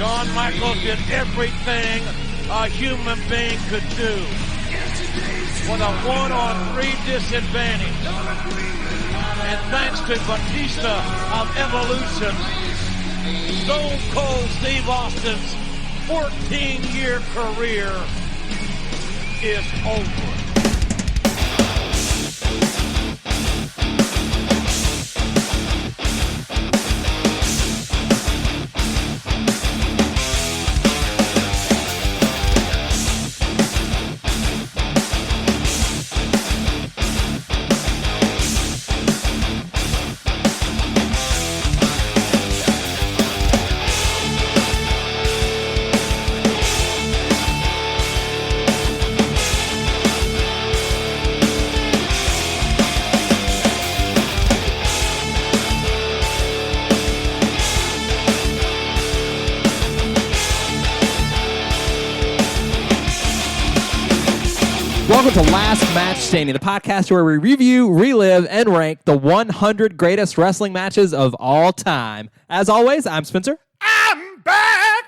Shawn Michaels did everything a human being could do with a 1-on-3 disadvantage. And thanks to Batista of Evolution, Stone Cold Steve Austin's 14-year career is over. Welcome to Last Match Standing, the podcast where we review, relive, and rank the 100 greatest wrestling matches of all time. As always, I'm Spencer. I'm back!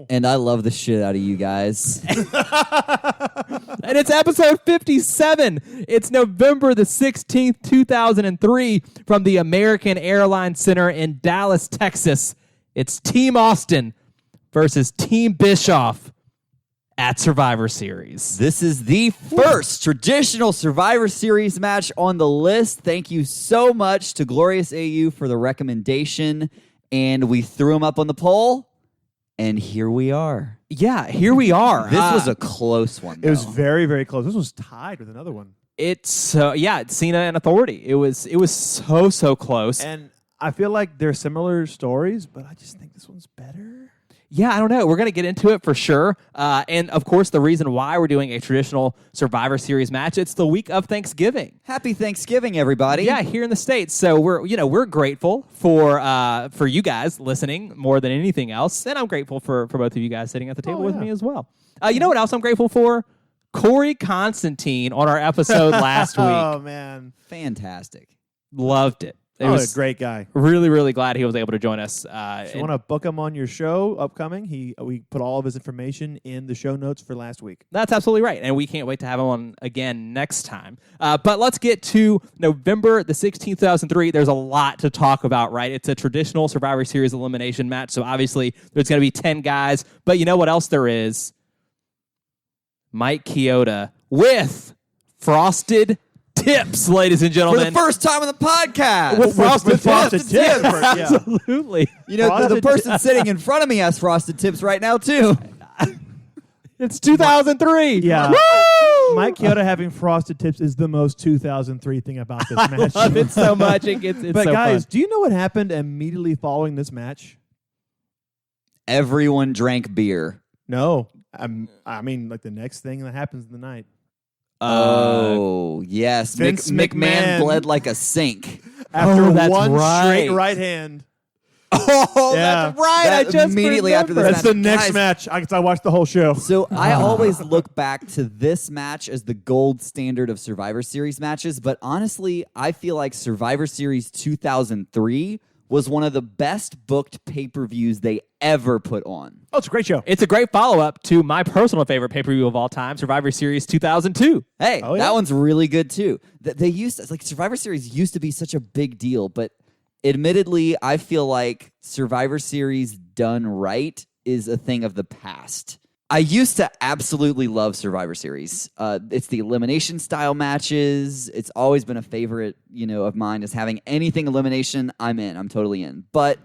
And I love the shit out of you guys. And it's episode 57. It's November the 16th, 2003, from the American Airlines Center in Dallas, Texas. It's Team Austin versus Team Bischoff at Survivor Series. This is the first traditional Survivor Series match on the list. Thank you so much to Glorious AU for the recommendation. And we threw him up on the poll, and here we are. Yeah, here we are. This was a close one, though. It was very, very close. This was tied with another one. It's Cena and Authority. It was so close. And I feel like they're similar stories, but I just think this one's better. Yeah, I don't know. We're going to get into it for sure. And, of course, the reason why we're doing a traditional Survivor Series match, it's the week of Thanksgiving. Happy Thanksgiving, everybody. Yeah, here in the States. So we're grateful for you guys listening more than anything else. And I'm grateful for both of you guys sitting at the table with me as well. You know what else I'm grateful for? Corey Constantine on our episode last week. Oh, man. Fantastic. Loved it. A great guy. Really, really glad he was able to join us. If you want to book him on your show upcoming, we put all of his information in the show notes for last week. That's absolutely right, and we can't wait to have him on again next time. But let's get to November the 16th, 2003. There's a lot to talk about, right? It's a traditional Survivor Series elimination match, so obviously there's going to be 10 guys. But you know what else there is? Mike Chioda with Frosted Tips, ladies and gentlemen. For the first time on the podcast. With frosted tips. Yeah. Absolutely. You know, the person sitting in front of me has frosted tips right now, too. It's 2003. Yeah. Woo! Mike Chioda having frosted tips is the most 2003 thing about this match. I love it so much. It's but so guys, fun. do you know what happened immediately following this match? Everyone drank beer. No. I mean, like the next thing that happens in the night. Oh, yes. Vince McMahon bled like a sink. After that's one right. straight right hand. Oh, Yeah. That's right. That I just immediately after this That's match. the next Guys, match. I watched the whole show. So I always look back to this match as the gold standard of Survivor Series matches, but honestly, I feel like Survivor Series 2003 was one of the best booked pay-per-views they ever put on. Oh, it's a great show. It's a great follow-up to my personal favorite pay-per-view of all time, Survivor Series 2002. Hey, Oh, yeah? that one's really good too. They used to, like Survivor Series used to be such a big deal, but admittedly, I feel like Survivor Series done right is a thing of the past. I used to absolutely love Survivor Series. It's the elimination style matches. It's always been a favorite, of mine is having anything elimination. I'm in. I'm totally in. But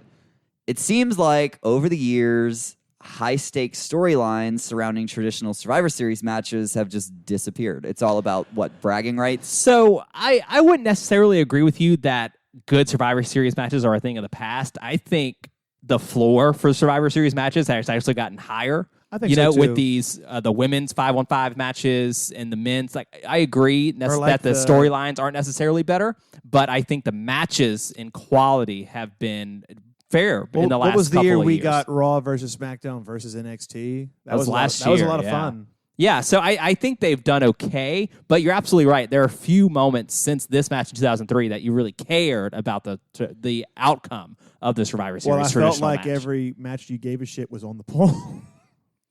it seems like over the years, high stakes storylines surrounding traditional Survivor Series matches have just disappeared. It's all about bragging rights. So I wouldn't necessarily agree with you that good Survivor Series matches are a thing of the past. I think the floor for Survivor Series matches has actually gotten higher. I think so, too. With these the women's 5-on-5 matches and the men's, I agree like that the storylines aren't necessarily better, but I think the matches in quality have been fair in the last couple of years. What was the year we got Raw versus SmackDown versus NXT? That was last That was a year, lot of yeah. fun. Yeah, so I think they've done okay, but you're absolutely right. There are a few moments since this match in 2003 that you really cared about the outcome of the Survivor Series. Well, I felt traditional like match. every match you gave a shit was on the pole.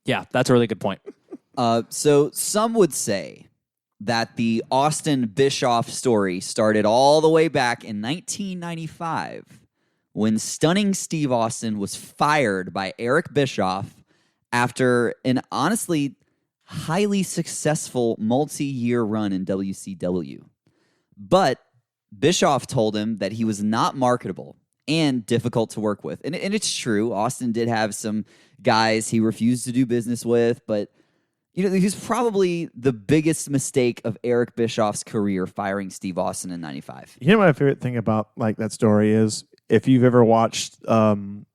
Yeah, that's a really good point. So some would say that the Austin Bischoff story started all the way back in 1995 when stunning Steve Austin was fired by Eric Bischoff after an honestly highly successful multi-year run in WCW. But Bischoff told him that he was not marketable and difficult to work with. And it's true. Austin did have some guys he refused to do business with, but he's probably the biggest mistake of Eric Bischoff's career, firing Steve Austin in 95. You know what my favorite thing about like that story is? If you've ever watched the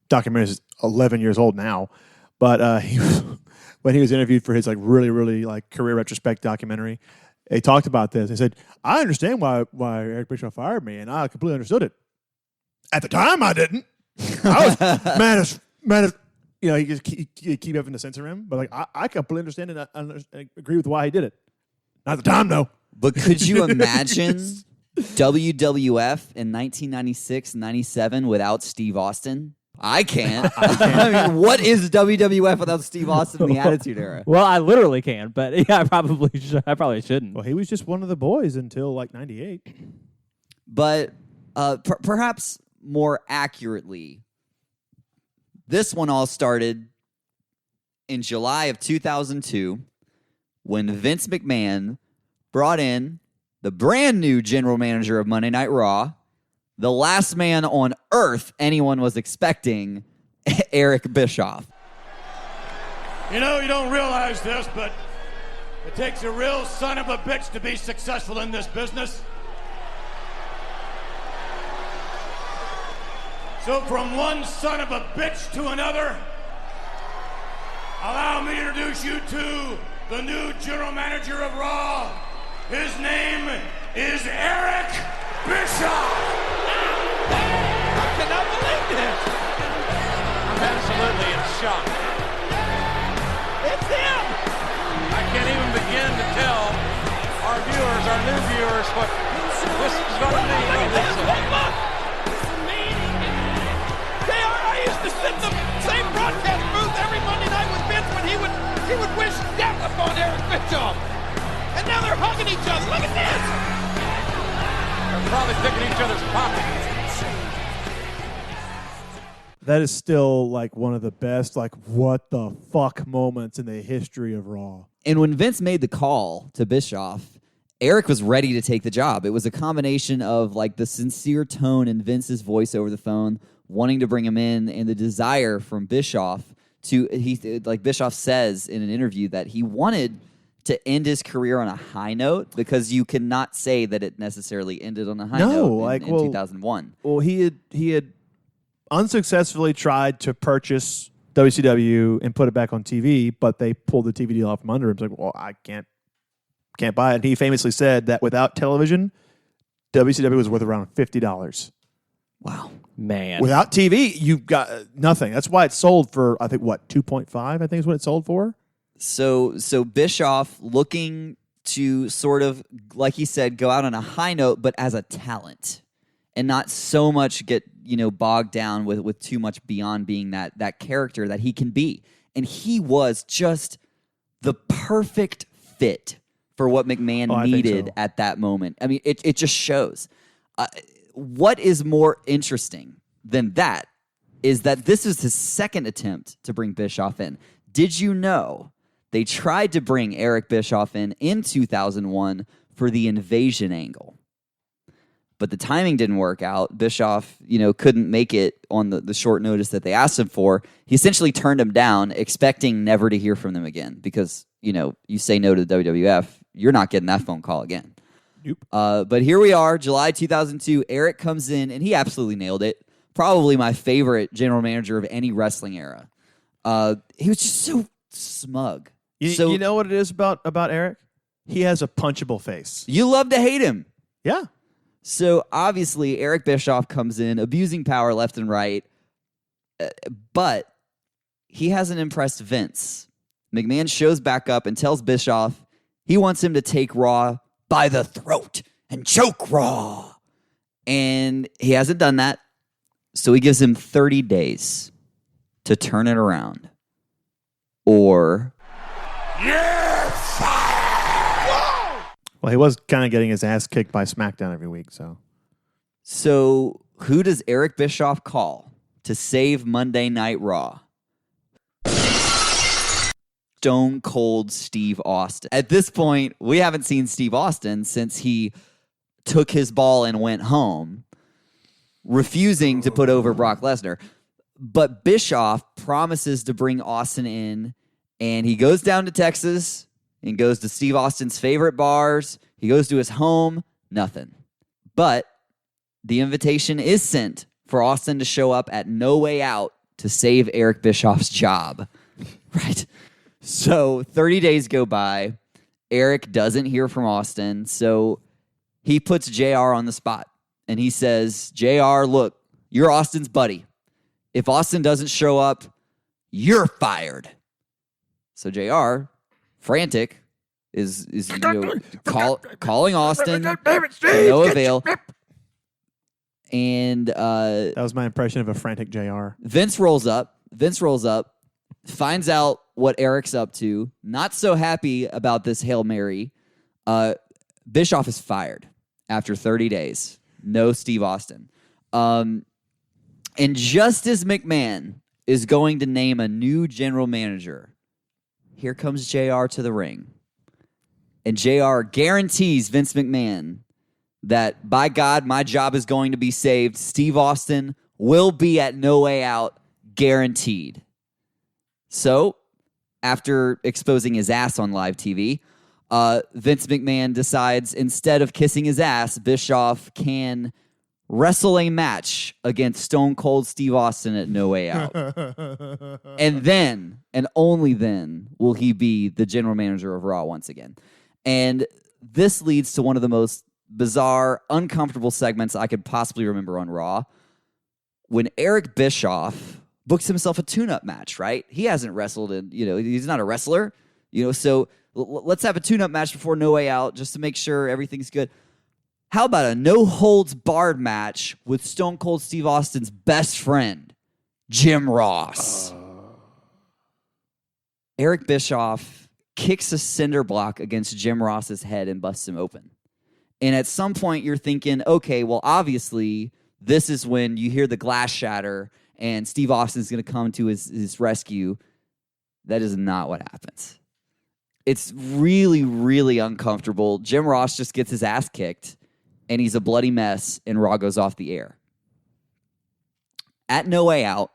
documentary is 11 years old now, but when he was interviewed for his like really like career retrospect documentary, they talked about this. They said, "I understand why Eric Bischoff fired me, and I completely understood it. At the time, I didn't. I was mad as he just keep having to censor him, but like I completely understand it. I agree with why he did it. Not at the time, though. But could you imagine WWF in 1996-97 without Steve Austin? I can't. I mean, what is WWF without Steve Austin in the Attitude Era? Well, I literally can, but yeah, I probably shouldn't. Well, he was just one of the boys until like 98. But perhaps more accurately, this one all started in July of 2002 when Vince McMahon brought in the brand new general manager of Monday Night Raw, the last man on earth anyone was expecting, Eric Bischoff. You know, you don't realize this, but it takes a real son of a bitch to be successful in this business. So from one son of a bitch to another, allow me to introduce you to the new general manager of Raw. His name is Eric Bischoff. I cannot believe this. I'm absolutely in shock. It's him. I can't even begin to tell our viewers, our new viewers, what this is going to be. I used to sit in the same broadcast booth every Monday night with Vince when he would wish death upon Eric Bischoff. And now they're hugging each other. Look at this. They're probably picking each other's pockets. That is still like one of the best, like, what the fuck moments in the history of Raw. And when Vince made the call to Bischoff, Eric was ready to take the job. It was a combination of like the sincere tone in Vince's voice over the phone, wanting to bring him in, and the desire from Bischoff like Bischoff says in an interview that he wanted to end his career on a high note, because you cannot say that it necessarily ended on a high note in 2001. Well, he had unsuccessfully tried to purchase WCW and put it back on TV, but they pulled the TV deal off from under him. It's like, well, I can't buy it. And he famously said that without television, WCW was worth around $50. Wow. Man. Without TV, you've got nothing. That's why it sold for, I think, what, 2.5, I think is what it sold for? So Bischoff looking to sort of, like he said, go out on a high note, but as a talent, and not so much get, bogged down with too much beyond being that character that he can be. And he was just the perfect fit for what McMahon needed at that moment. I mean, it just shows. What is more interesting than that is that this is his second attempt to bring Bischoff in. Did you know they tried to bring Eric Bischoff in 2001 for the invasion angle? But the timing didn't work out. Bischoff, couldn't make it on the short notice that they asked him for. He essentially turned him down, expecting never to hear from them again. Because, you say no to the WWF, you're not getting that phone call again. Nope. But here we are, July 2002. Eric comes in, and he absolutely nailed it. Probably my favorite general manager of any wrestling era. He was just so smug. You know what it is about Eric? He has a punchable face. You love to hate him. Yeah. So obviously, Eric Bischoff comes in, abusing power left and right, but he hasn't impressed Vince. McMahon shows back up and tells Bischoff he wants him to take Raw by the throat and choke Raw. And he hasn't done that, so he gives him 30 days to turn it around. Or... You're fired! Whoa! Well, he was kind of getting his ass kicked by SmackDown every week, so. So who does Eric Bischoff call to save Monday Night Raw? Stone Cold Steve Austin. At this point, we haven't seen Steve Austin since he took his ball and went home, refusing to put over Brock Lesnar. But Bischoff promises to bring Austin in, and he goes down to Texas and goes to Steve Austin's favorite bars. He goes to his home, nothing. But the invitation is sent for Austin to show up at No Way Out to save Eric Bischoff's job. Right? So 30 days go by. Eric doesn't hear from Austin, so he puts JR on the spot. And he says, JR, look, you're Austin's buddy. If Austin doesn't show up, you're fired. So JR, frantic, is calling Austin, no avail. And that was my impression of a frantic JR. Vince rolls up, finds out what Eric's up to, not so happy about this Hail Mary. Bischoff is fired after 30 days. No Steve Austin. And just as McMahon is going to name a new general manager, here comes JR to the ring. And JR guarantees Vince McMahon that, by God, my job is going to be saved. Steve Austin will be at No Way Out, guaranteed. So, after exposing his ass on live TV, Vince McMahon decides instead of kissing his ass, Bischoff can wrestle a match against Stone Cold Steve Austin at No Way Out. And then, and only then, will he be the general manager of Raw once again. And this leads to one of the most bizarre, uncomfortable segments I could possibly remember on Raw. When Eric Bischoff books himself a tune-up match, right? He hasn't wrestled in, he's not a wrestler, so let's have a tune-up match before No Way Out just to make sure everything's good. How about a no-holds-barred match with Stone Cold Steve Austin's best friend, Jim Ross? Eric Bischoff kicks a cinder block against Jim Ross's head and busts him open. And at some point, you're thinking, okay, well, obviously, this is when you hear the glass shatter and Steve Austin's going to come to his rescue. That is not what happens. It's really, really uncomfortable. Jim Ross just gets his ass kicked, and he's a bloody mess, and Raw goes off the air. At No Way Out,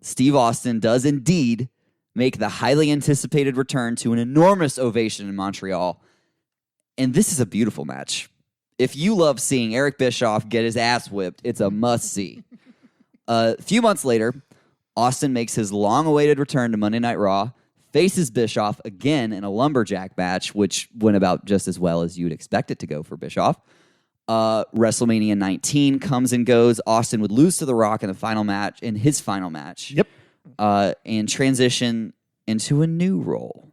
Steve Austin does indeed make the highly anticipated return to an enormous ovation in Montreal. And this is a beautiful match. If you love seeing Eric Bischoff get his ass whipped, it's a must-see. A few months later, Austin makes his long-awaited return to Monday Night Raw, faces Bischoff again in a lumberjack match, which went about just as well as you'd expect it to go for Bischoff. WrestleMania 19 comes and goes. Austin would lose to The Rock in his final match. Yep. And transition into a new role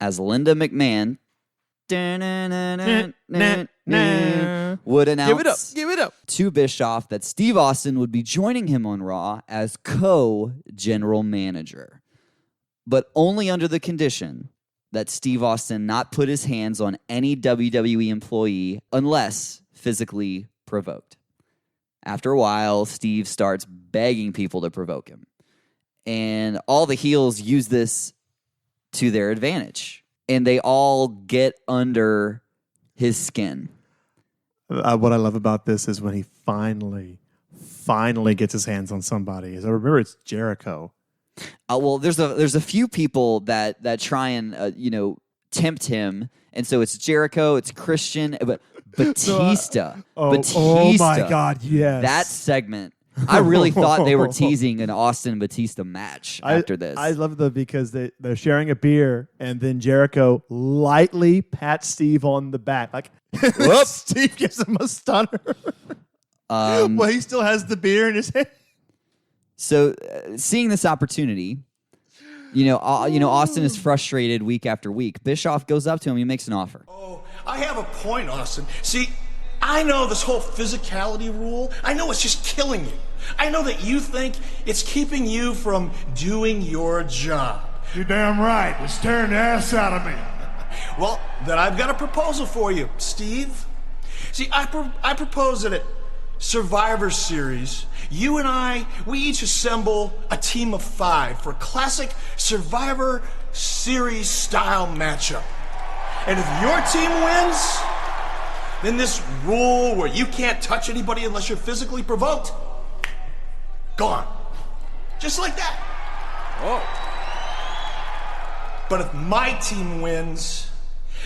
as Linda McMahon would announce Give it up. to Bischoff that Steve Austin would be joining him on Raw as co-general manager, but only under the condition that Steve Austin not put his hands on any WWE employee unless physically provoked. After a while, Steve starts begging people to provoke him. And all the heels use this to their advantage. And they all get under his skin. What I love about this is when he finally gets his hands on somebody. I remember it's Jericho. Well, there's a few people that try and tempt him, and so it's Jericho, it's Christian, but Batista. Batista. Oh my God! Yes, that segment. I really thought they were teasing an Austin Batista match after this. I love because they're sharing a beer, and then Jericho lightly pats Steve on the back, like Steve gives him a stunner. Well, he still has the beer in his hand. So, seeing this opportunity, Austin is frustrated week after week. Bischoff goes up to him. He makes an offer. Oh, I have a point, Austin. See, I know this whole physicality rule. I know it's just killing you. I know that you think it's keeping you from doing your job. You're damn right. It's tearing the ass out of me. Well, then I've got a proposal for you, Steve. See, I propose that at Survivor Series, you and I, we each assemble a team of 5 for a classic Survivor Series style matchup. And if your team wins, then this rule where you can't touch anybody unless you're physically provoked, gone. Just like that. Oh. But if my team wins,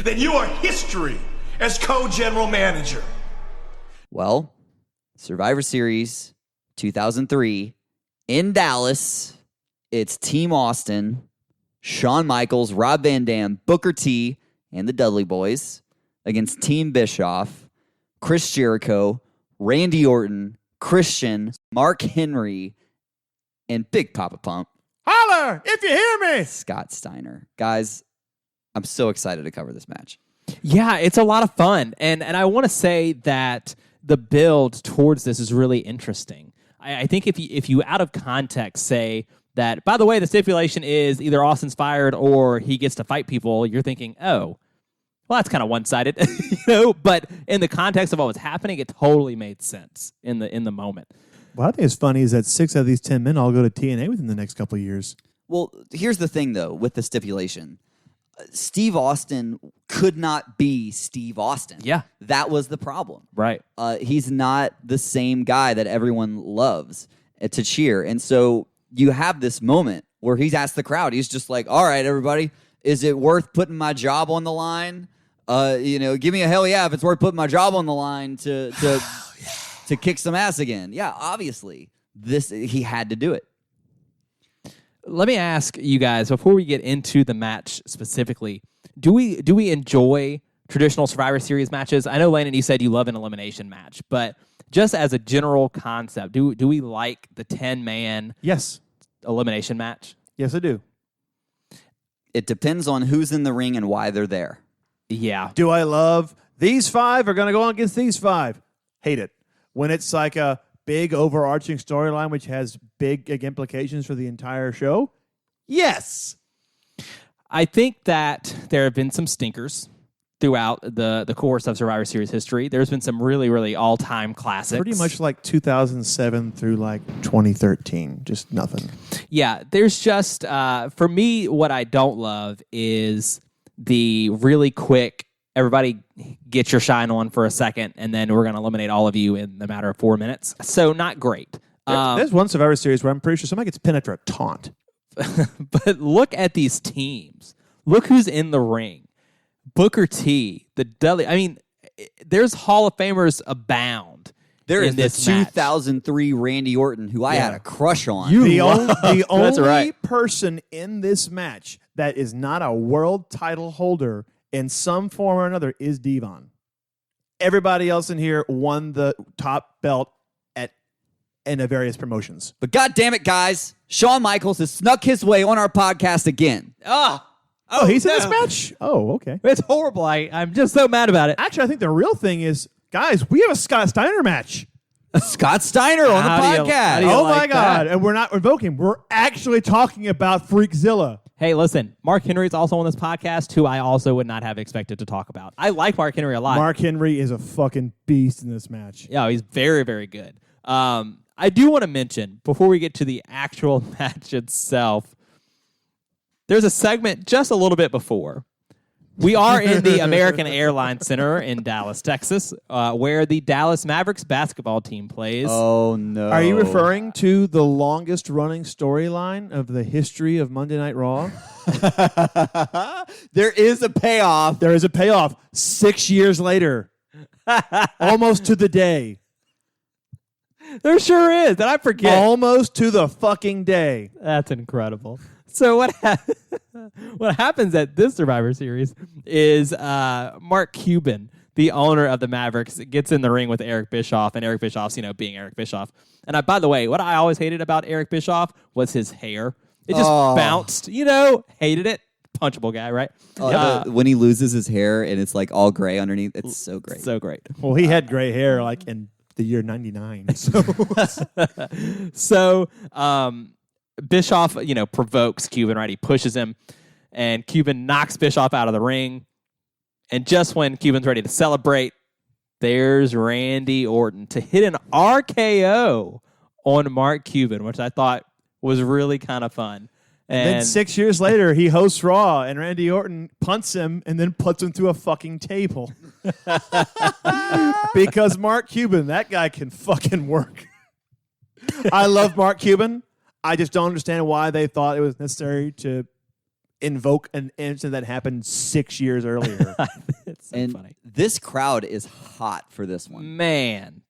then you are history as co-general manager. Well, Survivor Series 2003 in Dallas. It's Team Austin, Shawn Michaels, Rob Van Dam, Booker T, and the Dudley Boys against Team Bischoff, Chris Jericho, Randy Orton, Christian, Mark Henry, and Big Papa Pump. Holler if you hear me. Scott Steiner. Guys, I'm so excited to cover this match. Yeah, it's a lot of fun. And I want to say that the build towards this is really interesting. I think if you out of context say that, by the way, the stipulation is either Austin's fired or he gets to fight people, you're thinking, oh, well, that's kind of one-sided, But in the context of what was happening, it totally made sense in the moment. What I think is funny is that 6 out of these 10 men all go to TNA within the next couple of years. Well, here's the thing, though, with the stipulation. Steve Austin could not be Steve Austin. Yeah. That was the problem. Right. He's not the same guy that everyone loves to cheer. And so you have this moment where he's asked the crowd, he's just like, all right, everybody, is it worth putting my job on the line? Give me a hell yeah if it's worth putting my job on the line to kick some ass again. Yeah, obviously. He had to do it. Let me ask you guys, before we get into the match specifically, do we enjoy traditional Survivor Series matches? I know, Landon, you said you love an elimination match, but just as a general concept, do we like the 10-man Yes. elimination match? Yes, I do. It depends on who's in the ring and why they're there. Yeah. Do I love these 5 are going to go on against these 5? Hate it. When it's like a big overarching storyline which has big implications for the entire show? Yes. I think that there have been some stinkers throughout the course of Survivor Series history. There's been some really, really all-time classics. Pretty much like 2007 through like 2013. Just nothing. Yeah, there's just, for me, what I don't love is the really quick, everybody get your shine on for a second, and then we're going to eliminate all of you in the matter of 4 minutes. So not great. There's one Survivor Series where I'm pretty sure somebody gets pinned after a taunt. But look at these teams. Look who's in the ring. Booker T, the Dudley. I mean, there's Hall of Famers abound. There is in the this match. 2003 Randy Orton, who I had a crush on. The That's only right. person in this match that is not a world title holder in some form or another is Devon. Everybody else in here won the top belt in the various promotions. But God damn it, guys, Shawn Michaels has snuck his way on our podcast again. Oh, he's in this match? Oh, okay. It's horrible. I'm just so mad about it. Actually, I think the real thing is, guys, we have a Scott Steiner match. Scott Steiner on the How do you podcast. Oh, like my God. that? And we're not invoking. We're actually talking about Freakzilla. Hey, listen, Mark Henry is also on this podcast, who I also would not have expected to talk about. I like Mark Henry a lot. Mark Henry is a fucking beast in this match. Yeah, he's very, very good. I do want to mention, before we get to the actual match itself, there's a segment just a little bit before. We are in the American Airlines Center in Dallas, Texas, where the Dallas Mavericks basketball team plays. Oh, no. Are you referring to the longest running storyline of the history of Monday Night Raw? There is a payoff. There is a payoff 6 years later. Almost to the day. There sure is, and I forget. Almost to the fucking day. That's incredible. So what happens at this Survivor Series is Mark Cuban, the owner of the Mavericks, gets in the ring with Eric Bischoff, and Eric Bischoff's, being Eric Bischoff. And by the way, what I always hated about Eric Bischoff was his hair. It just bounced, hated it. Punchable guy, right? When he loses his hair and it's like all gray underneath, it's so great. So great. Well, he had gray hair like in the year 99. So Bischoff, provokes Cuban, right? He pushes him, and Cuban knocks Bischoff out of the ring. And just when Cuban's ready to celebrate, there's Randy Orton to hit an RKO on Mark Cuban, which I thought was really kind of fun. And then 6 years later, he hosts Raw, and Randy Orton punts him and then puts him through a fucking table. Because Mark Cuban, that guy can fucking work. I love Mark Cuban. I just don't understand why they thought it was necessary to invoke an incident that happened 6 years earlier. it's so And funny. this crowd is hot for this one. Man,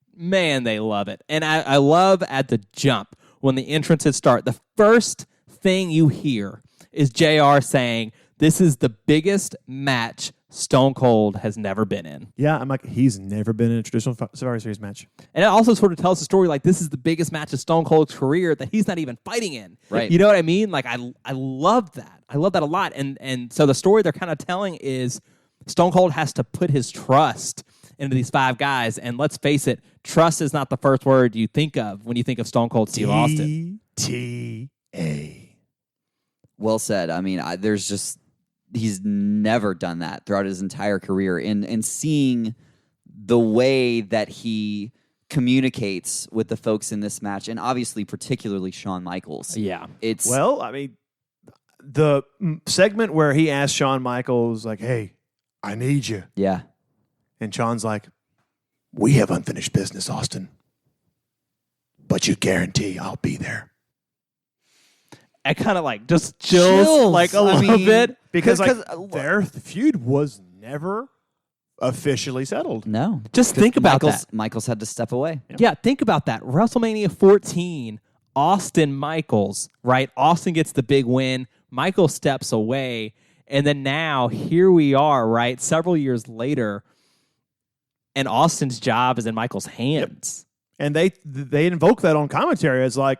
they love it. And I love at the jump when the entrances start, the first thing you hear is JR saying, "This is the biggest match Stone Cold has never been in." Yeah, I'm like, he's never been in a traditional Survivor Series match. And it also sort of tells the story like this is the biggest match of Stone Cold's career that he's not even fighting in. Right. You know what I mean? Like I love that. I love that a lot. And so the story they're kind of telling is Stone Cold has to put his trust into these five guys. And let's face it, trust is not the first word you think of when you think of Stone Cold Steve Austin. T-A. Well said. I mean, he's never done that throughout his entire career. And seeing the way that he communicates with the folks in this match, and obviously particularly Shawn Michaels. Yeah. It's Well, I mean, the segment where he asked Shawn Michaels, like, "Hey, I need you." yeah. And Shawn's like, "We have unfinished business, Austin. But you guarantee I'll be there." I kind of like just chills like a little bit. Because their feud was never officially settled. No. Just think about that. Michaels had to step away. Yeah, think about that. WrestleMania 14, Austin Michaels, right? Austin gets the big win. Michael steps away. And then now here we are, right? Several years later, and Austin's job is in Michael's hands. And they invoke that on commentary as like,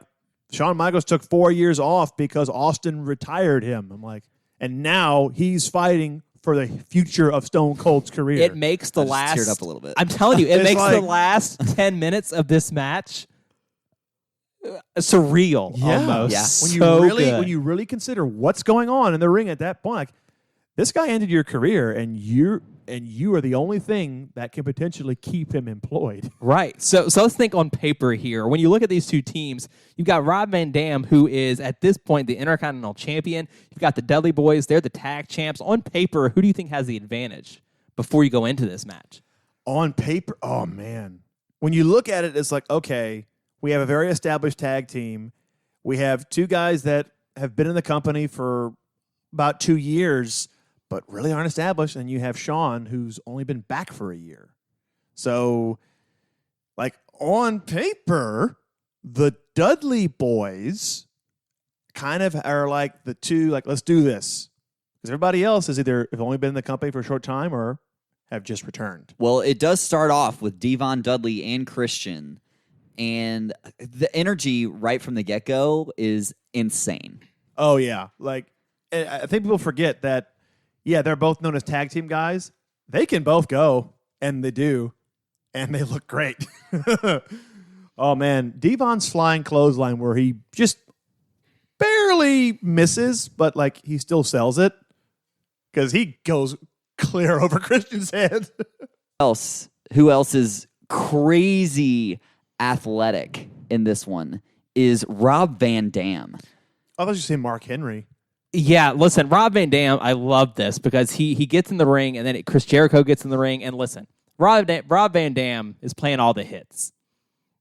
Shawn Michaels took 4 years off because Austin retired him. I'm like, and now he's fighting for the future of Stone Cold's career. It makes the last... teared up a little bit. I'm telling you, it It's makes the like- last 10 minutes of this match surreal almost. Yeah. When you really consider what's going on in the ring at that point, like, this guy ended your career, and you are the only thing that can potentially keep him employed. Right. So let's think on paper here. When you look at these two teams, you've got Rob Van Dam, who is at this point the Intercontinental Champion. You've got the Dudley Boys. They're the tag champs. On paper, who do you think has the advantage before you go into this match? On paper, oh man. When you look at it, it's like, okay, we have a very established tag team. We have two guys that have been in the company for about 2 years, but really aren't established. And you have Shawn, who's only been back for a year. So, like, on paper, the Dudley Boys kind of are like the two, like, let's do this. Because everybody else has either have only been in the company for a short time or have just returned. Well, it does start off with Devon Dudley and Christian, and the energy right from the get-go is insane. Oh, yeah. Like, I think people forget that, yeah, they're both known as tag team guys. They can both go, and they do, and they look great. Oh, man. Devon's flying clothesline where he just barely misses, but, like, he still sells it because he goes clear over Christian's head. Who else is crazy athletic in this one is Rob Van Dam. I thought you said Mark Henry. Yeah, listen, Rob Van Dam, I love this because he gets in the ring and then Chris Jericho gets in the ring. And listen, Rob Van Dam is playing all the hits.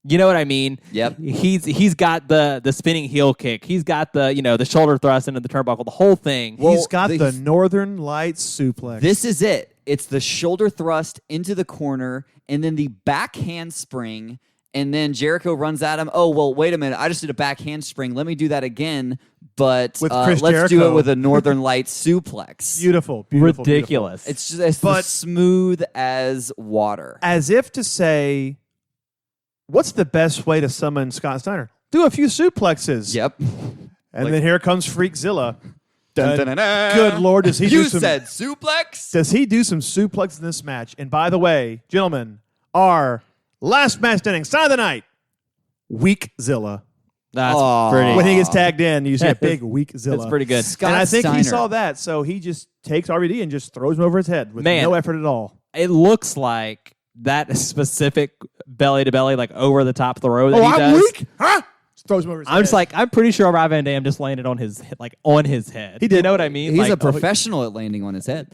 You know what I mean? Yep. He's got the spinning heel kick. He's got the shoulder thrust into the turnbuckle, the whole thing. Well, He's got the Northern Lights suplex. This is it. It's the shoulder thrust into the corner and then the back handspring. And then Jericho runs at him. Oh, well, wait a minute. I just did a back handspring. Let me do that again. But With Chris let's do Jericho. it with a Northern Lights suplex. Beautiful. Ridiculous. It's just But- as smooth as water. As if to say, what's the best way to summon Scott Steiner? Do a few suplexes. Yep. And then here comes Freakzilla. Dun, dun, dun, dun. Good Lord, does he You do some... said suplex? Does he do some suplex in this match? And by the way, gentlemen, our last match standing, sign of the night, Weakzilla. That's Aw. pretty. When he gets tagged in, you see a big Weakzilla. That's pretty good. Scott And I think Steiner. he saw that, so he just takes RVD and just throws him over his head with Man. no effort at all. It looks like that specific belly to belly, like over the top throw that he does. weak? Huh? Just throws him over his head. I'm just like, I'm pretty sure Rob Van Dam just landed on his head. He did. You know what I mean? He's Like, a professional at landing on his head.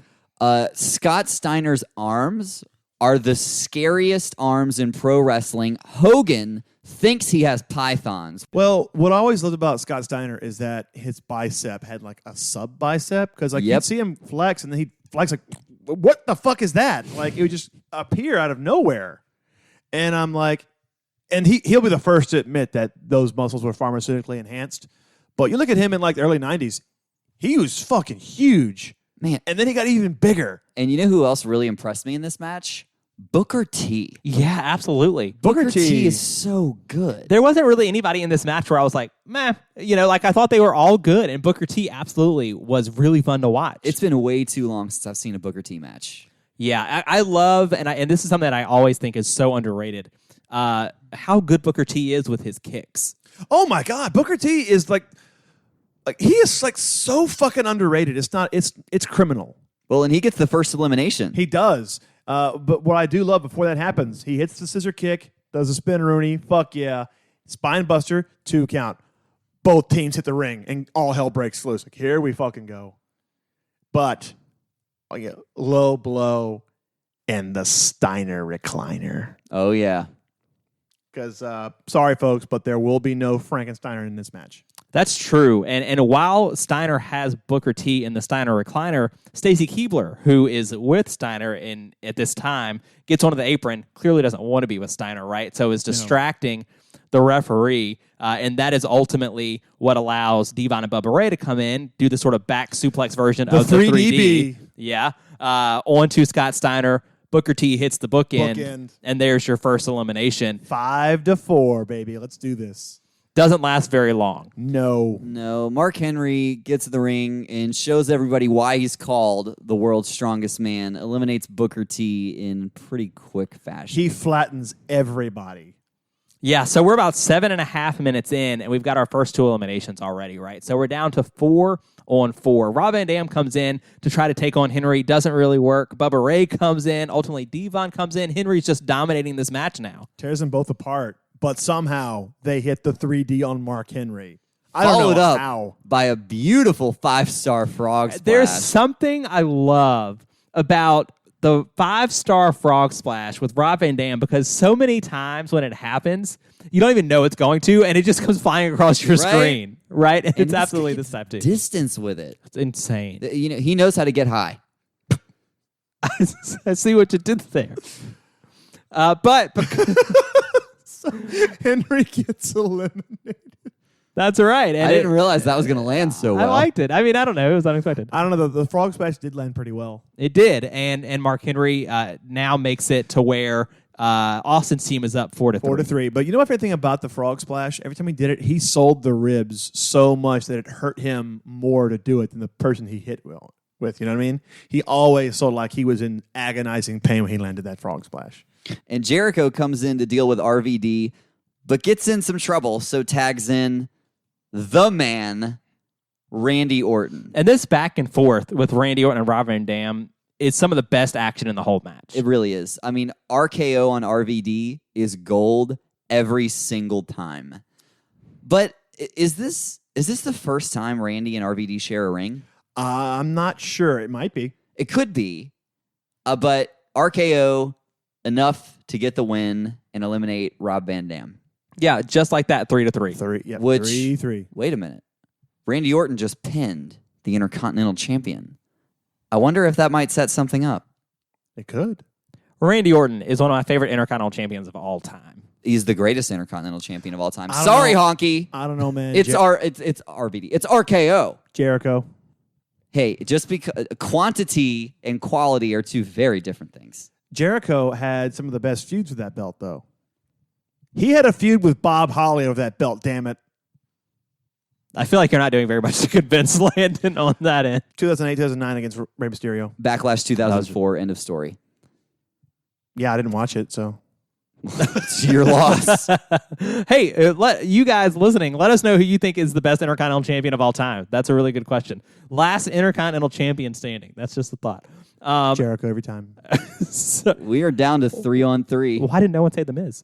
Scott Steiner's arms are the scariest arms in pro wrestling. Hogan thinks he has pythons. Well, what I always loved about Scott Steiner is that his bicep had like a sub bicep because like Yep. you'd see him flex and then he'd flex like, what the fuck is that? Like it would just appear out of nowhere. And I'm like, and he'll be the first to admit that those muscles were pharmaceutically enhanced. But you look at him in like the early 90s, he was fucking huge. Man, And then he got even bigger. and you know who else really impressed me in this match? Booker T. yeah, absolutely. Booker T is so good. There wasn't really anybody in this match where I was like, meh. You know, like I thought they were all good, and Booker T absolutely was really fun to watch. It's been way too long since I've seen a Booker T match. Yeah, I love, and this is something that I always think is so underrated, how good Booker T is with his kicks. Oh my God, Booker T is like he is like so fucking underrated. It's criminal. Well, and he gets the first elimination. He does. But what I do love before that happens, he hits the scissor kick, does a spin Rooney, fuck yeah, spine buster, 2 count. Both teams hit the ring, and all hell breaks loose. Like here we fucking go. But low blow and the Steiner recliner. Oh, yeah. Because sorry folks, but there will be no Frankensteiner in this match. That's true. And while Steiner has Booker T in the Steiner recliner, Stacy Keibler, who is with Steiner at this time, gets onto the apron, clearly doesn't want to be with Steiner, right? So is distracting the referee, and that is ultimately what allows Devon and Bubba Ray to come in, do the sort of back suplex version of the 3D. Yeah. Onto Scott Steiner. Booker T hits the bookend, and there's your first elimination. 5-4, baby. Let's do this. Doesn't last very long. No. Mark Henry gets to the ring and shows everybody why he's called the world's strongest man, eliminates Booker T in pretty quick fashion. He flattens everybody. Yeah, so we're about 7.5 minutes in, and we've got our first 2 eliminations already, right? So we're down to 4-on-4. Rob Van Dam comes in to try to take on Henry. Doesn't really work. Bubba Ray comes in. Ultimately, Devon comes in. Henry's just dominating this match now. Tears them both apart. But somehow they hit the 3D on Mark Henry. I don't Followed know up how. by a beautiful 5-star frog splash. There's something I love about the 5-star frog splash with Rob Van Dam because so many times when it happens, you don't even know it's going to, and it just comes flying across your screen, right? And it's this absolutely guy this type too. distance with it. It's insane. You know, he knows how to get high. I see what you did there. But Henry gets eliminated. that's right. And I didn't realize that was going to land so well. I liked it. I mean, I don't know. It was unexpected. I don't know. The frog splash did land pretty well. It did. And Mark Henry now makes it to where Austin's team is up 4-3. 4-3. But you know my favorite thing about the frog splash? Every time he did it, he sold the ribs so much that it hurt him more to do it than the person he hit with. You know what I mean? He always sold like he was in agonizing pain when he landed that frog splash. And Jericho comes in to deal with RVD, but gets in some trouble, so tags in the man, Randy Orton. And this back and forth with Randy Orton and Rob Van Dam is some of the best action in the whole match. It really is. I mean, RKO on RVD is gold every single time. But is this the first time Randy and RVD share a ring? I'm not sure. It might be. It could be. But RKO, enough to get the win and eliminate Rob Van Dam. Yeah, just like that, 3-3. 3-3. Wait a minute. Randy Orton just pinned the Intercontinental Champion. I wonder if that might set something up. It could. Randy Orton is one of my favorite Intercontinental Champions of all time. He's the greatest Intercontinental Champion of all time. I don't Sorry, know. Honky. I don't know, man. It's RVD. It's RKO. Jericho. Hey, just because quantity and quality are 2 very different things. Jericho had some of the best feuds with that belt, though. He had a feud with Bob Holly over that belt, damn it. I feel like you're not doing very much to convince Landon on that end. 2008, 2009 against Rey Mysterio. Backlash 2004, end of story. Yeah, I didn't watch it, so. It's your loss. Hey, you guys listening, let us know who you think is the best Intercontinental Champion of all time. That's a really good question. Last Intercontinental Champion standing. That's just a thought. Jericho every time. So, We are down to 3-on-3. why didn't no one say The Miz?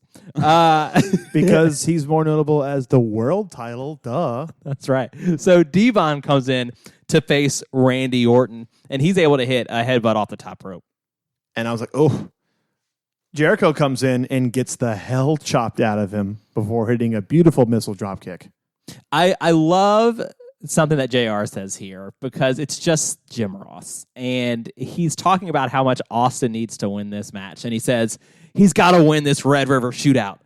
Because he's more notable as the world title. Duh. That's right. So Devon comes in to face Randy Orton, and he's able to hit a headbutt off the top rope. And I was like, oh. Jericho comes in and gets the hell chopped out of him before hitting a beautiful missile dropkick. I love something that JR says here because it's just Jim Ross. And he's talking about how much Austin needs to win this match. And he says he's got to win this Red River Shootout,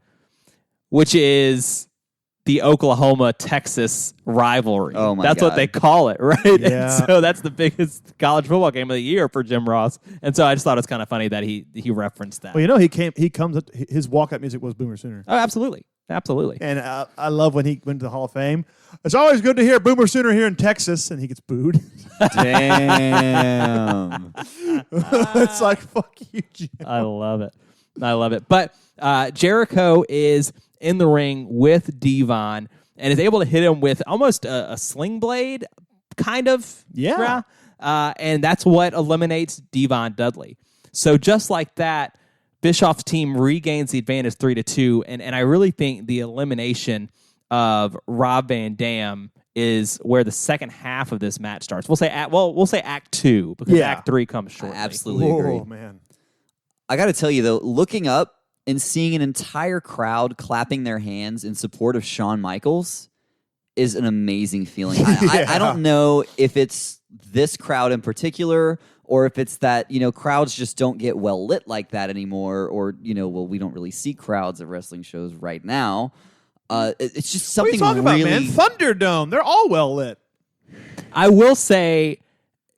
which is the Oklahoma-Texas rivalry. Oh, my That's God. what they call it, right? Yeah. And so that's the biggest college football game of the year for Jim Ross. And so I just thought it was kind of funny that he referenced that. Well, he comes up, his walk-up music was Boomer Sooner. Oh, absolutely. Absolutely. And I love when he went to the Hall of Fame. It's always good to hear Boomer Sooner here in Texas, and he gets booed. Damn. It's like, fuck you, Jim. I love it. I love it. But Jericho is in the ring with Devon and is able to hit him with almost a sling blade, kind of. Yeah. And that's what eliminates Devon Dudley. So just like that, Bischoff's team regains the advantage 3-2. And I really think the elimination of Rob Van Dam is where the second half of this match starts. We'll say Act 2 because Yeah. Act 3 comes shortly. I absolutely agree. Oh, man. I got to tell you, though, looking up and seeing an entire crowd clapping their hands in support of Shawn Michaels is an amazing feeling. I don't know if it's this crowd in particular or if it's that, crowds just don't get well lit like that anymore or, we don't really see crowds at wrestling shows right now. It's just What are something you talking really... about, man? Thunderdome. They're all well lit. I will say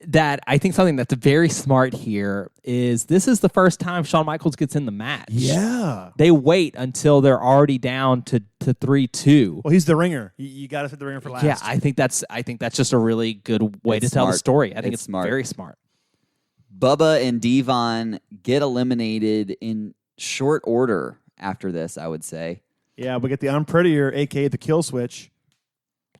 that I think something that's very smart here is this is the first time Shawn Michaels gets in the match. Yeah. They wait until they're already down to 3-2. Well, he's the ringer. You got to set the ringer for last. Yeah, I think that's just a really good way It's to tell the smart. story. I think It's it's smart. very smart. Bubba and Devon get eliminated in short order after this, I would say. Yeah, we get the Unprettier, a.k.a. the kill switch.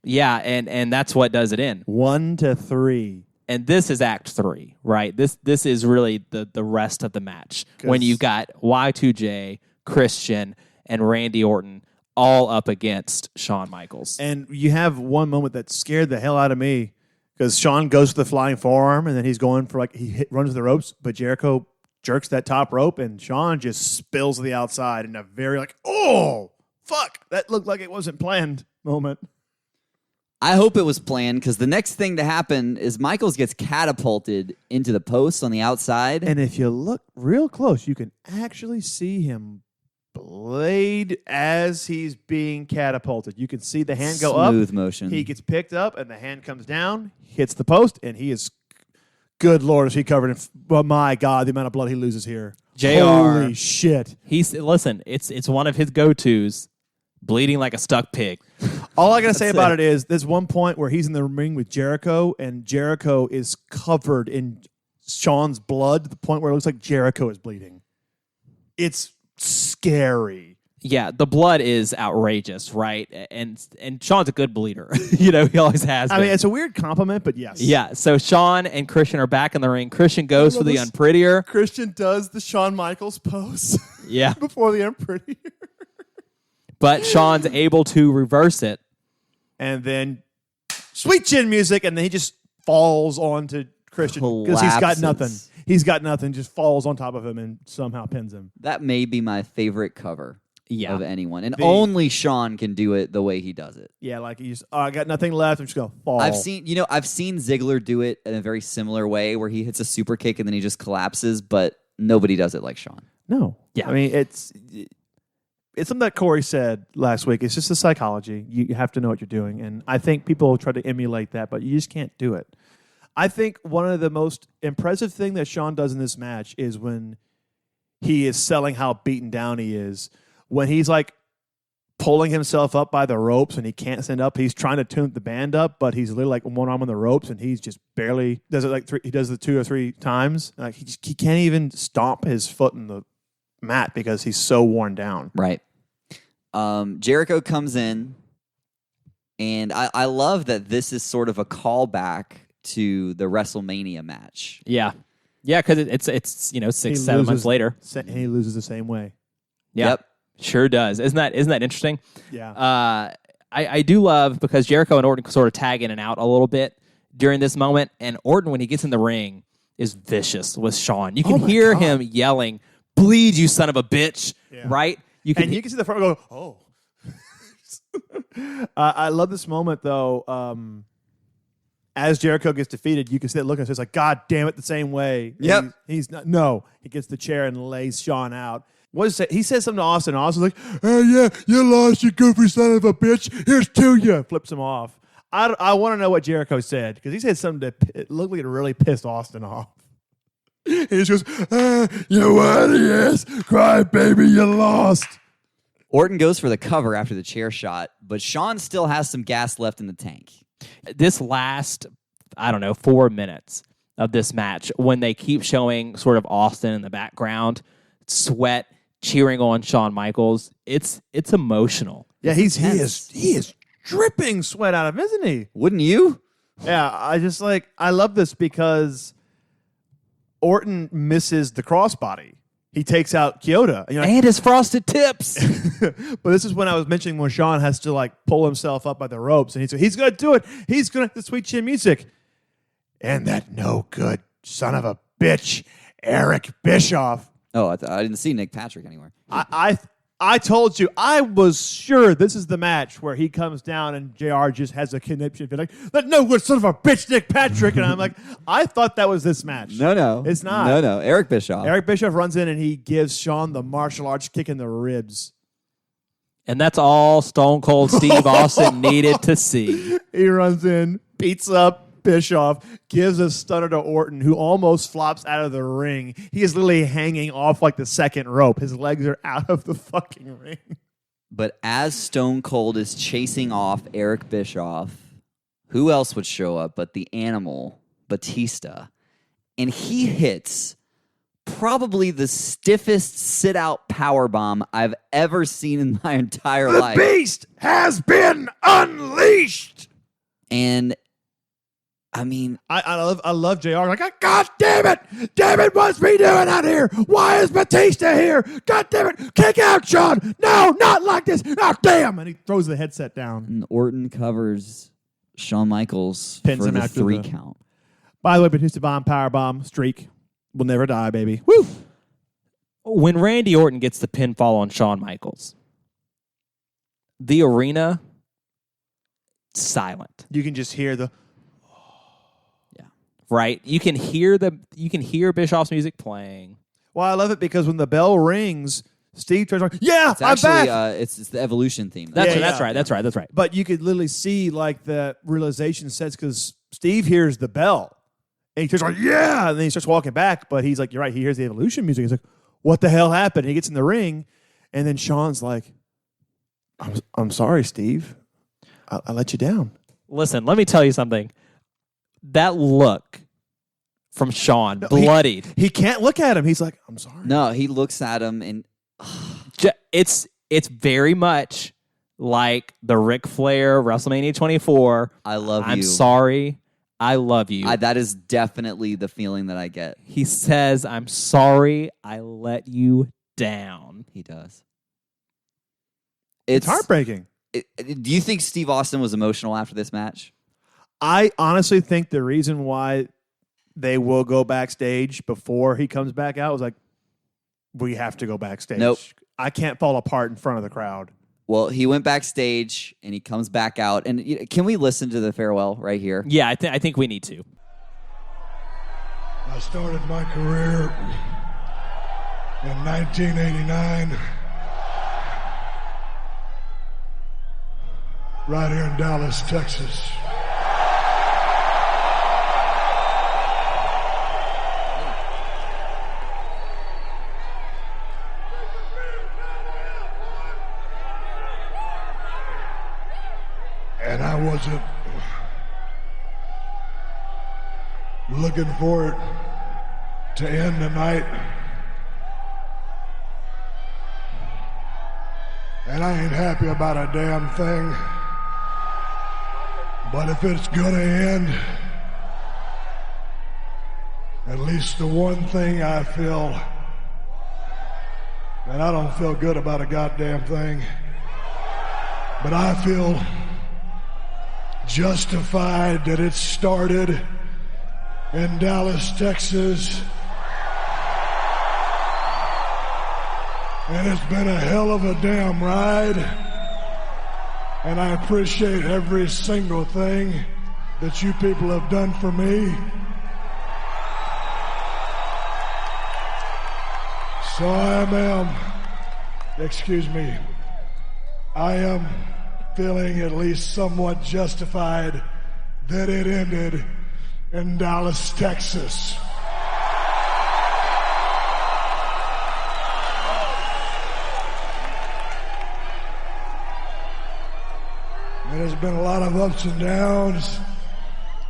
Yeah, and that's what does it in. 1-3. And this is Act 3, right? This is really the rest of the match when you've got Y2J, Christian, and Randy Orton all up against Shawn Michaels. And you have one moment that scared the hell out of me because Shawn goes for the flying forearm and then he's going for runs the ropes, but Jericho jerks that top rope and Shawn just spills to the outside in a very oh, fuck, that looked like it wasn't planned moment. I hope it was planned because the next thing to happen is Michaels gets catapulted into the post on the outside. And if you look real close, you can actually see him blade as he's being catapulted. You can see the hand go up. Smooth motion. He gets picked up, and the hand comes down, hits the post, and he is, good Lord, is he covered in, well, my God, the amount of blood he loses here. JR. Holy shit. It's one of his go-tos, bleeding like a stuck pig. All I got to say about it is there's one point where he's in the ring with Jericho, and Jericho is covered in Shawn's blood to the point where it looks like Jericho is bleeding. It's scary. Yeah, the blood is outrageous, right? And Shawn's a good bleeder. He always has been. I mean, it's a weird compliment, but yes. Yeah, so Shawn and Christian are back in the ring. Christian goes for the this. Unprettier. Christian does the Shawn Michaels pose Yeah, before the Unprettier. but Shawn's able to reverse it. And then sweet chin music, and then he just falls onto Christian because he's got Collapses. nothing. He's got nothing, just falls on top of him and somehow pins him. That may be my favorite cover Yeah. of anyone. And only Shawn can do it the way he does it. Yeah, like he's, I got nothing left. I'm just going to fall. I've seen Ziggler do it in a very similar way where he hits a super kick and then he just collapses, but nobody does it like Shawn. No. Yeah. I mean, it's something that Corey said last week. It's just the psychology. You have to know what you're doing. And I think people try to emulate that, but you just can't do it. I think one of the most impressive thing that Shawn does in this match is when he is selling how beaten down he is. When he's like pulling himself up by the ropes and he can't stand up. He's trying to tune the band up, but he's literally like one arm on the ropes and he's just barely does it like three. He does it 2 or 3 times. Like he can't even stomp his foot in the mat because he's so worn down. Right. Jericho comes in, and I love that this is sort of a callback to the WrestleMania match. Yeah. Yeah, because it's 6-7 months later. And he loses the same way. Yeah. Yep. Sure does. Isn't that interesting? Yeah. I do love because Jericho and Orton sort of tag in and out a little bit during this moment, and Orton, when he gets in the ring, is vicious with Shawn. You can hear him yelling, "Bleed, you son of a bitch!" Yeah. Right? You can see the front go, oh. I love this moment though. As Jericho gets defeated, you can see it looking. It's like, God damn it, the same way. Yep. He's not. No, he gets the chair and lays Shawn out. What is it? He says something to Austin. Austin's like, "Oh yeah, you lost, you goofy son of a bitch. Here's to you." Flips him off. I want to know what Jericho said because he said something that it looked like it really pissed Austin off. He just goes, "You what? Yes, cry baby, you lost." Orton goes for the cover after the chair shot, but Shawn still has some gas left in the tank. This last, 4 minutes of this match, when they keep showing sort of Austin in the background, sweat, cheering on Shawn Michaels, it's emotional. Yeah, he is dripping sweat out of him, isn't he? Wouldn't you? Yeah, I love this because Orton misses the crossbody. He takes out Kyoto. And, And his frosted tips. but this is when I was mentioning when Shawn has to like pull himself up by the ropes, and he's going to do it. He's going to have the sweet chin music. And that no good son of a bitch, Eric Bischoff. Oh, I didn't see Nick Patrick anywhere. I told you, I was sure this is the match where he comes down and JR just has a conniption. Like, that no good son of a bitch, Nick Patrick. And I'm like, I thought that was this match. No. It's not. No. Eric Bischoff. Eric Bischoff runs in and he gives Shawn the martial arts kick in the ribs. And that's all Stone Cold Steve Austin needed to see. He runs in, beats up Bischoff, gives a stunner to Orton, who almost flops out of the ring. He is literally hanging off like the second rope. His legs are out of the fucking ring. But as Stone Cold is chasing off Eric Bischoff, who else would show up but the animal, Batista? And he hits probably the stiffest sit-out powerbomb I've ever seen in my entire life. The beast has been unleashed. And I mean, I love JR. Like, God damn it, what's me doing out here? Why is Batista here? God damn it, kick out, Shawn. No, not like this. Oh, damn. And he throws the headset down. and Orton covers Shawn Michaels Pins for him the after 3 the- count. By the way, Batista power bomb streak will never die, baby. Woo! When Randy Orton gets the pinfall on Shawn Michaels, the arena, silent. You can just hear the... Right? You can hear Bischoff's music playing. Well, I love it because when the bell rings, Steve turns on, yeah, It's I'm actually back. it's the Evolution theme. That's Yeah, right. But you could literally see like the realization sets because Steve hears the bell. And he turns on, yeah, and then he starts walking back. But he's like, you're right, he hears the Evolution music. He's like, what the hell happened? And he gets in the ring, and then Shawn's like, I'm sorry, Steve. I let you down. Listen, let me tell you something. That look from Shawn, bloodied. He can't look at him. He's like, I'm sorry. No, he looks at him and It's very much like the Ric Flair WrestleMania 24. I love you. I'm sorry. I love you. that is definitely the feeling that I get. He says, I'm sorry. I let you down. He does. It's heartbreaking. Do you think Steve Austin was emotional after this match? I honestly think the reason why they will go backstage before he comes back out was like, we have to go backstage. Nope. I can't fall apart in front of the crowd. Well, he went backstage and he comes back out. And can we listen to the farewell right here? Yeah, I think we need to. I started my career in 1989 right here in Dallas, Texas. And I wasn't looking for it to end tonight. And I ain't happy about a damn thing. But if it's gonna end, at least the one thing I feel, and I don't feel good about a goddamn thing, but I feel justified that it started in Dallas, Texas. And it's been a hell of a damn ride. And I appreciate every single thing that you people have done for me. So I am feeling at least somewhat justified that it ended in Dallas, Texas. And there's been a lot of ups and downs,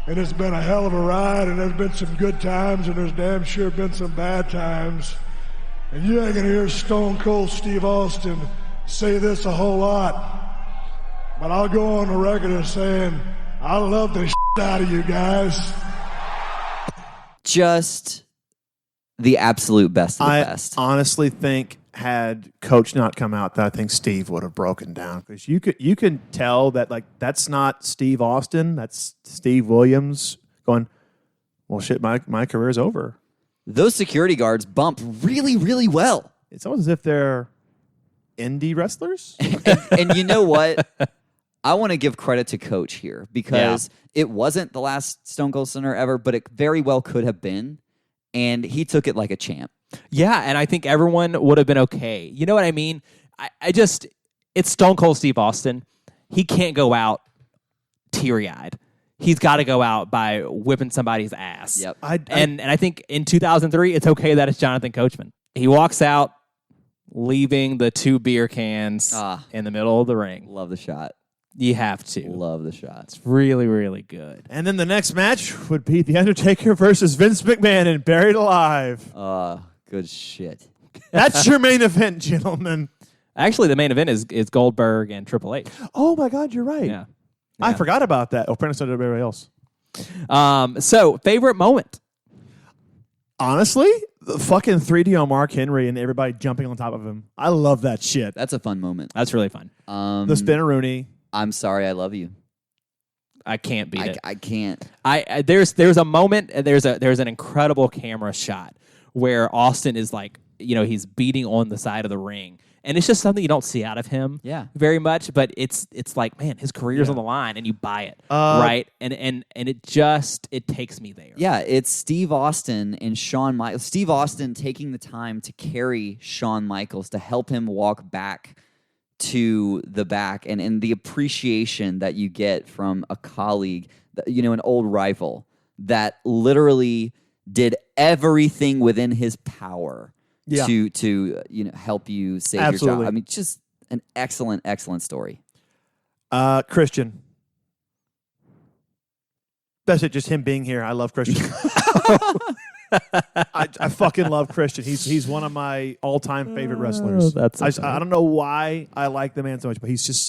and it's been a hell of a ride, and there's been some good times, and there's damn sure been some bad times. And you ain't gonna hear Stone Cold Steve Austin say this a whole lot, but I'll go on the record as saying, I love the shit out of you guys. Just the absolute best of the best. I honestly think had Coach not come out, that I think Steve would have broken down, because you can tell that, like, that's not Steve Austin, that's Steve Williams going, well, shit, my career's over. Those security guards bump really, really well. It's almost as if they're indie wrestlers. And you know what? I want to give credit to Coach here, because it wasn't the last Stone Cold Stunner ever, but it very well could have been. And he took it like a champ. Yeah, and I think everyone would have been okay. You know what I mean? It's Stone Cold Steve Austin. He can't go out teary-eyed. He's got to go out by whipping somebody's ass. Yep. And I think in 2003, it's okay that it's Jonathan Coachman. He walks out, leaving the 2 beer cans in the middle of the ring. Love the shot. You have to. Love the shot. It's really, really good. And then the next match would be The Undertaker versus Vince McMahon in Buried Alive. Good shit. That's your main event, gentlemen. Actually, the main event is Goldberg and Triple H. Oh my God, you're right. Yeah. I forgot about that. Oh, apparently so did everybody else. So, favorite moment? Honestly, the fucking 3D on Mark Henry and everybody jumping on top of him. I love that shit. That's a fun moment. That's really fun. The Spinneroonie. I'm sorry, I love you. I can't beat it. I can't. There's a moment. There's an incredible camera shot where Austin is like, he's beating on the side of the ring, and it's just something you don't see out of him, very much. But it's like, man, his career's on the line, and you buy it, right? And it takes me there. Yeah, it's Steve Austin and Shawn Michaels. Steve Austin taking the time to carry Shawn Michaels to help him walk back to the back, and the appreciation that you get from a colleague, an old rival that literally did everything within his power to help you save your job. I mean, just an excellent story. Christian. That's it. Just him being here. I love Christian. I fucking love Christian. He's one of my all-time favorite wrestlers. I don't know why I like the man so much, but he's just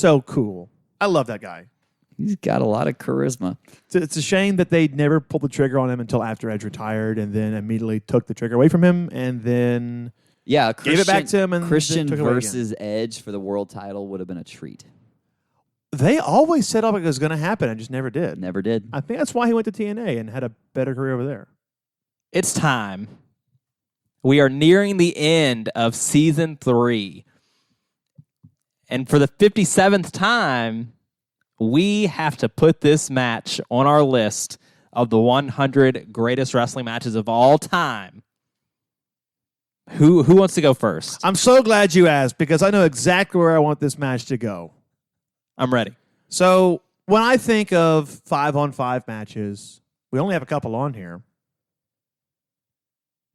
so cool. I love that guy. He's got a lot of charisma. It's a shame that they never pulled the trigger on him until after Edge retired, and then immediately took the trigger away from him, and then gave it back to him. And Christian took it versus Edge for the world title would have been a treat. They always set up like it was going to happen, and just never did. Never did. I think that's why he went to TNA and had a better career over there. It's time. We are nearing the end of season 3. And for the 57th time, we have to put this match on our list of the 100 greatest wrestling matches of all time. Who wants to go first? I'm so glad you asked, because I know exactly where I want this match to go. I'm ready. So when I think of 5-on-5 matches, we only have a couple on here.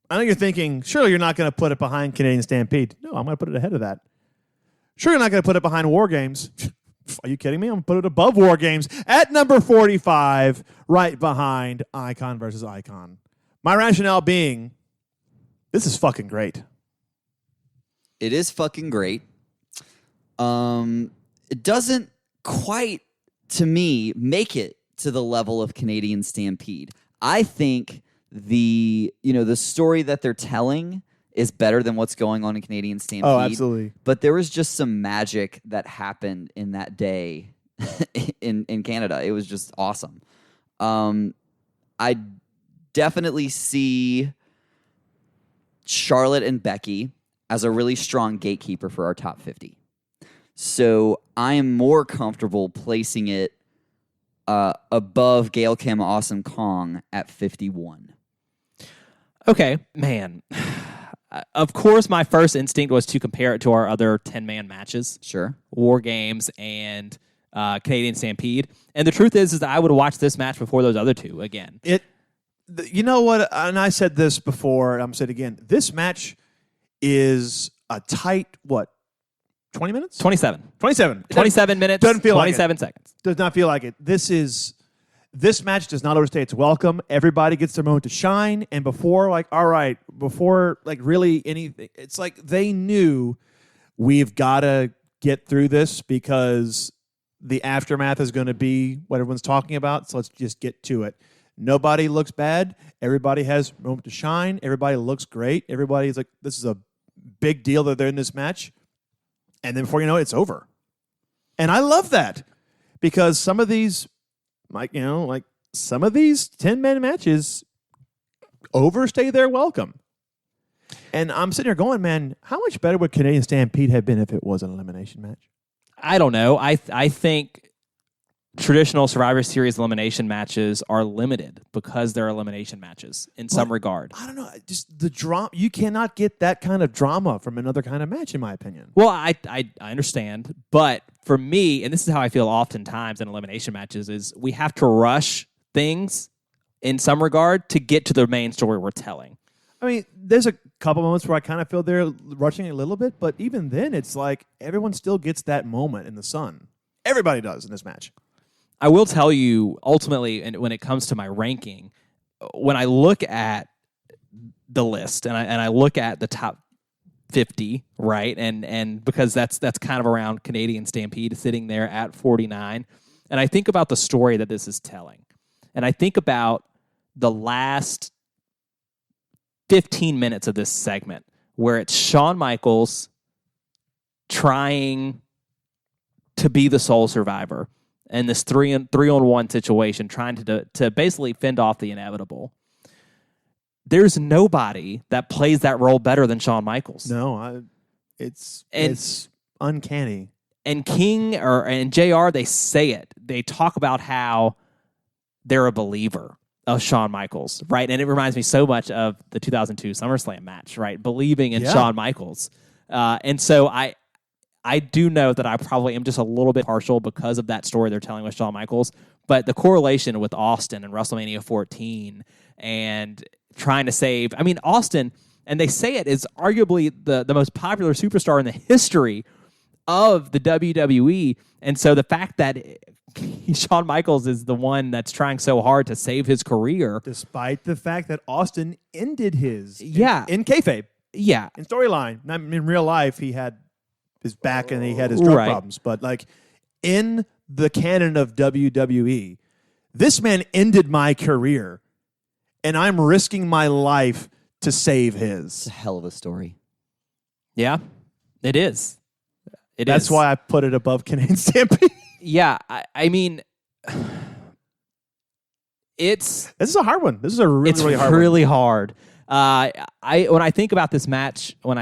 I know you're thinking, surely you're not going to put it behind Canadian Stampede. No, I'm going to put it ahead of that. Sure, you're not going to put it behind War Games. Are you kidding me? I'm going to put it above War Games at number 45, right behind Icon versus Icon. My rationale being, this is fucking great. It is fucking great. It doesn't quite, to me, make it to the level of Canadian Stampede. I think the story that they're telling is better than what's going on in Canadian Stampede. Oh, absolutely. But there was just some magic that happened in that day in Canada. It was just awesome. I definitely see Charlotte and Becky as a really strong gatekeeper for our top 50. So I am more comfortable placing it above Gail Kim Awesome Kong at 51. Okay, man. Of course, my first instinct was to compare it to our other 10-man matches. Sure. War Games and Canadian Stampede. And the truth is that I would watch this match before those other two again. You know what? And I said this before, and I'm going to say it again. This match is a tight, 20 minutes? 27. 27. 27 minutes, Doesn't feel 27 like it. seconds. Does not feel like it. This match does not overstay its welcome. Everybody gets their moment to shine. And before really anything, it's like they knew we've got to get through this because the aftermath is going to be what everyone's talking about. So let's just get to it. Nobody looks bad. Everybody has moment to shine. Everybody looks great. Everybody's like, this is a big deal that they're in this match. And then before you know it, it's over. And I love that because some of these, some of these 10-man matches overstay their welcome. And I'm sitting here going, man, how much better would Canadian Stampede have been if it was an elimination match? I don't know. I think traditional Survivor Series elimination matches are limited because they're elimination matches in some regard. I don't know. Just the drama. You cannot get that kind of drama from another kind of match, in my opinion. Well, I understand. But for me, and this is how I feel oftentimes in elimination matches, is we have to rush things in some regard to get to the main story we're telling. I mean, there's a couple moments where I kind of feel they're rushing a little bit, but even then, it's like everyone still gets that moment in the sun. Everybody does in this match. I will tell you, ultimately, and when it comes to my ranking, when I look at the list and I look at the top 50, right, and because that's kind of around Canadian Stampede sitting there at 49, and I think about the story that this is telling, and I think about the last 15 minutes of this segment where it's Shawn Michaels trying to be the sole survivor in this 3-on-1 situation, trying to basically fend off the inevitable. There's nobody that plays that role better than Shawn Michaels. No, it's uncanny. And King and JR, they say it. They talk about how they're a believer of Shawn Michaels, right? And it reminds me so much of the 2002 SummerSlam match, right? Believing in Shawn Michaels. And so I do know that I probably am just a little bit partial because of that story they're telling with Shawn Michaels, but the correlation with Austin and WrestleMania 14 and trying to save, Austin, and they say it, is arguably the most popular superstar in the history of the WWE. And so the fact that Shawn Michaels is the one that's trying so hard to save his career. Despite the fact that Austin ended his in kayfabe. Yeah. In storyline. In real life, he had his back and he had his drug problems. But in the canon of WWE, this man ended my career and I'm risking my life to save his. It's a hell of a story. Yeah, it is. That's why I put it above Canadian Stampede. Yeah, this is a hard one. This is a really hard one. It's really hard. When I think about this match, when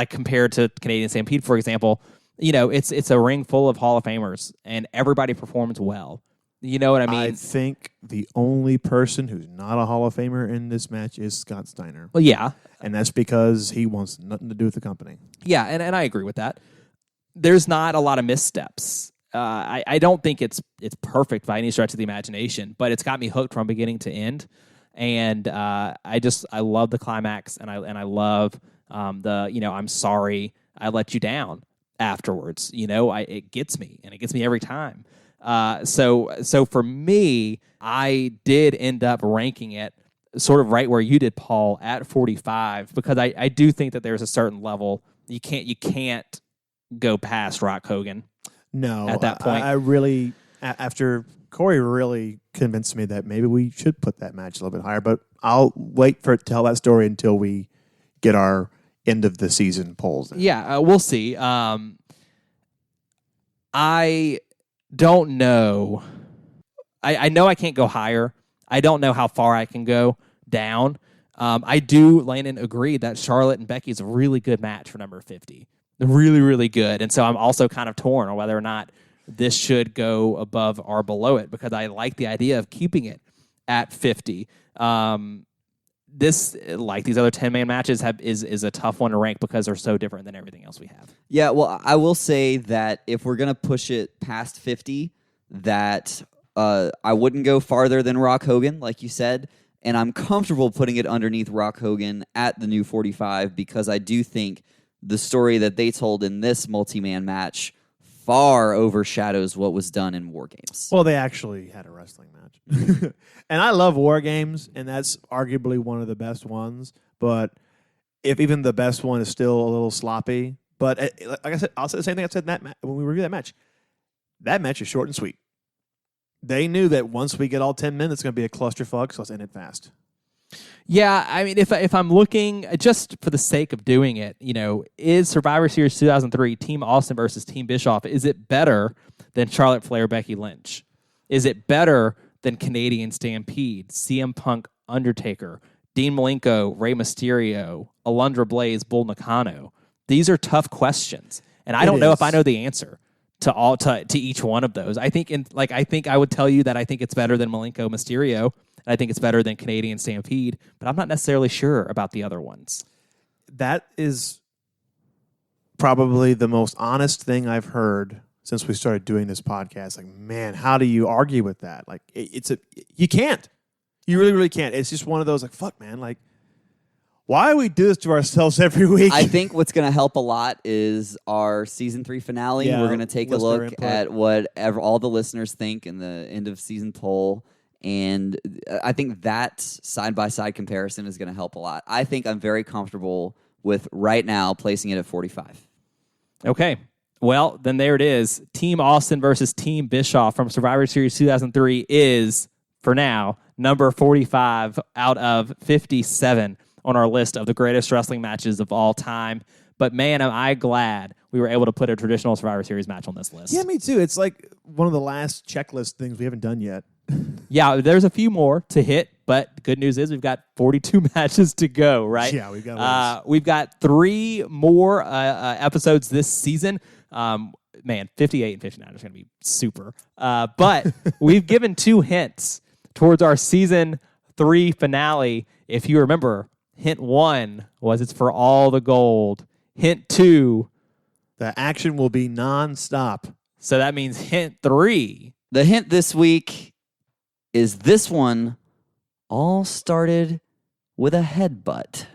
compared to Canadian Stampede, for example, it's a ring full of Hall of Famers and everybody performs well. You know what I mean? I think the only person who's not a Hall of Famer in this match is Scott Steiner. Well, yeah. And that's because he wants nothing to do with the company. Yeah, and I agree with that. There's not a lot of missteps. I don't think it's perfect by any stretch of the imagination, but it's got me hooked from beginning to end. And I love the climax, and I love I'm sorry I let you down. afterwards. It gets me, and it gets me every time. So for me, I did end up ranking it sort of right where you did, Paul, at 45, because I do think that there's a certain level you can't go past Rock Hogan. No, at that point, I really, after Corey really convinced me that maybe we should put that match a little bit higher, but I'll wait for it to tell that story until we get our end of the season polls. Yeah, we'll see. I don't know. I know I can't go higher. I don't know how far I can go down. I do, Landon, agree that Charlotte and Becky is a really good match for number 50. Really, really good. And so I'm also kind of torn on whether or not this should go above or below it, because I like the idea of keeping it at 50. This, like these other 10-man matches, is a tough one to rank because they're so different than everything else we have. Yeah, well, I will say that if we're going to push it past 50, that I wouldn't go farther than Rock Hogan, like you said, and I'm comfortable putting it underneath Rock Hogan at the new 45, because I do think the story that they told in this multi-man match far overshadows what was done in War Games. Well, they actually had a wrestling match. And I love War Games, and that's arguably one of the best ones. But if even the best one is still a little sloppy, but like I said, I'll say the same thing I said when we reviewed that match. That match is short and sweet. They knew that once we get all 10 minutes, it's going to be a clusterfuck, so let's end it fast. Yeah, I mean, if I'm looking just for the sake of doing it, is Survivor Series 2003 Team Austin versus Team Bischoff, is it better than Charlotte Flair, Becky Lynch? Is it better than Canadian Stampede, CM Punk, Undertaker, Dean Malenko, Rey Mysterio, Alundra Blaze, Bull Nakano? These are tough questions, and I don't know if I know the answer to each one of those. I think I would tell you that I think it's better than Malenko Mysterio. I think it's better than Canadian Stampede, but I'm not necessarily sure about the other ones. That is probably the most honest thing I've heard since we started doing this podcast. Like, man, how do you argue with that? Like, you can't. You really, really can't. It's just one of those, like, fuck, man. Like, why do we do this to ourselves every week? I think what's going to help a lot is our season 3 finale. Yeah, we're going to take a look at whatever all the listeners think in the end of season poll. And I think that side-by-side comparison is going to help a lot. I think I'm very comfortable with right now placing it at 45. Okay. Well, then there it is. Team Austin versus Team Bischoff from Survivor Series 2003 is, for now, number 45 out of 57 on our list of the greatest wrestling matches of all time. But man, am I glad we were able to put a traditional Survivor Series match on this list. Yeah, me too. It's like one of the last checklist things we haven't done yet. Yeah, there's a few more to hit, but the good news is we've got 42 matches to go, right? Yeah, we've got 3 more episodes this season. Man, 58 and 59 is going to be super. But we've given 2 hints towards our season 3 finale. If you remember, hint 1 was it's for all the gold. Hint 2, the action will be nonstop. So that means hint 3. The hint this week is this one all started with a headbutt.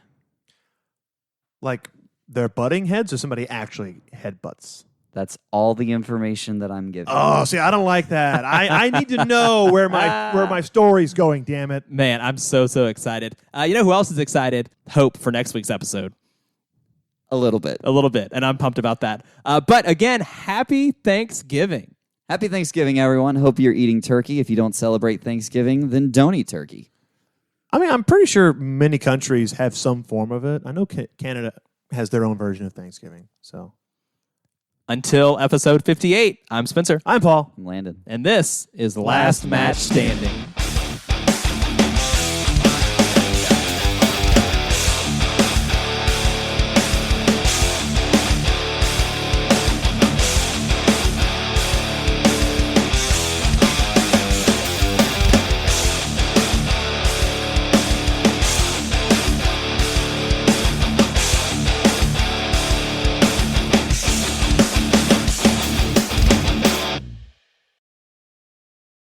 Like they're butting heads, or somebody actually headbutts? That's all the information that I'm giving. Oh, see, I don't like that. I need to know where my story's going, damn it. Man, I'm so excited. You know who else is excited? Hope for next week's episode. A little bit. And I'm pumped about that. But again, happy Thanksgiving. Happy Thanksgiving, everyone. Hope you're eating turkey. If you don't celebrate Thanksgiving, then don't eat turkey. I mean, I'm pretty sure many countries have some form of it. I know Canada has their own version of Thanksgiving. So, until episode 58, I'm Spencer. I'm Paul. I'm Landon. And this is Last Match Standing.